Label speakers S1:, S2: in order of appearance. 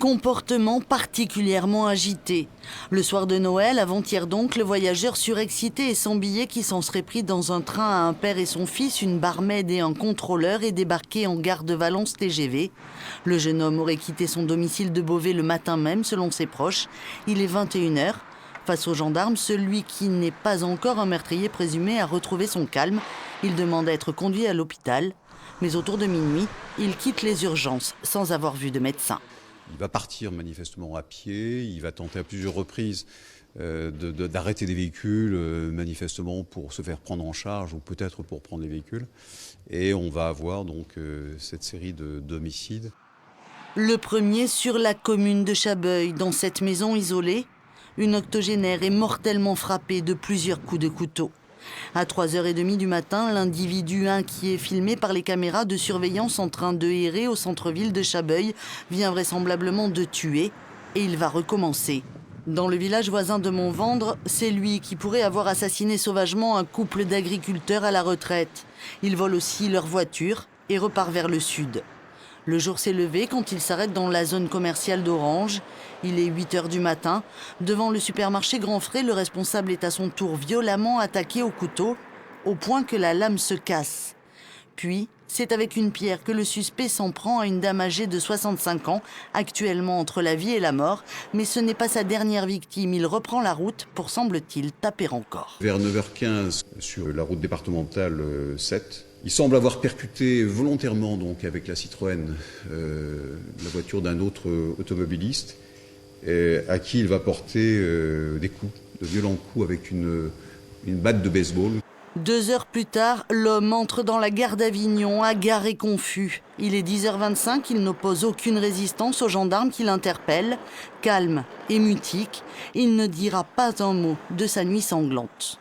S1: Comportement particulièrement agité. Le soir de Noël, avant-hier donc, le voyageur surexcité et sans billet qui s'en serait pris dans un train à un père et son fils, une barmaid et un contrôleur est débarqué en gare de Valence TGV. Le jeune homme aurait quitté son domicile de Beauvais le matin même, selon ses proches. Il est 21h. Face aux gendarmes, celui qui n'est pas encore un meurtrier présumé a retrouvé son calme. Il demande à être conduit à l'hôpital. Mais autour de minuit, il quitte les urgences sans avoir vu de médecin.
S2: Il va partir manifestement à pied, il va tenter à plusieurs reprises d'arrêter des véhicules, manifestement pour se faire prendre en charge ou peut-être pour prendre les véhicules. Et on va avoir donc cette série d'homicides.
S1: Le premier sur la commune de Chabeuil, dans cette maison isolée, une octogénaire est mortellement frappée de plusieurs coups de couteau. À 3h30 du matin, l'individu inquiet filmé par les caméras de surveillance en train de errer au centre-ville de Chabeuil vient vraisemblablement de tuer et il va recommencer. Dans le village voisin de Montvendre, c'est lui qui pourrait avoir assassiné sauvagement un couple d'agriculteurs à la retraite. Il vole aussi leur voiture et repart vers le sud. Le jour s'est levé quand il s'arrête dans la zone commerciale d'Orange. Il est 8h du matin. Devant le supermarché Grand Frais, le responsable est à son tour violemment attaqué au couteau, au point que la lame se casse. Puis, c'est avec une pierre que le suspect s'en prend à une dame âgée de 65 ans, actuellement entre la vie et la mort. Mais ce n'est pas sa dernière victime. Il reprend la route pour, semble-t-il, taper encore.
S2: Vers 9h15, sur la route départementale 7, il semble avoir percuté volontairement donc, avec la Citroën la voiture d'un autre automobiliste à qui il va porter des coups, de violents coups avec une batte de baseball.
S1: 2 heures plus tard, l'homme entre dans la gare d'Avignon, hagard et confus. Il est 10h25, il n'oppose aucune résistance aux gendarmes qui l'interpellent. Calme et mutique, il ne dira pas un mot de sa nuit sanglante.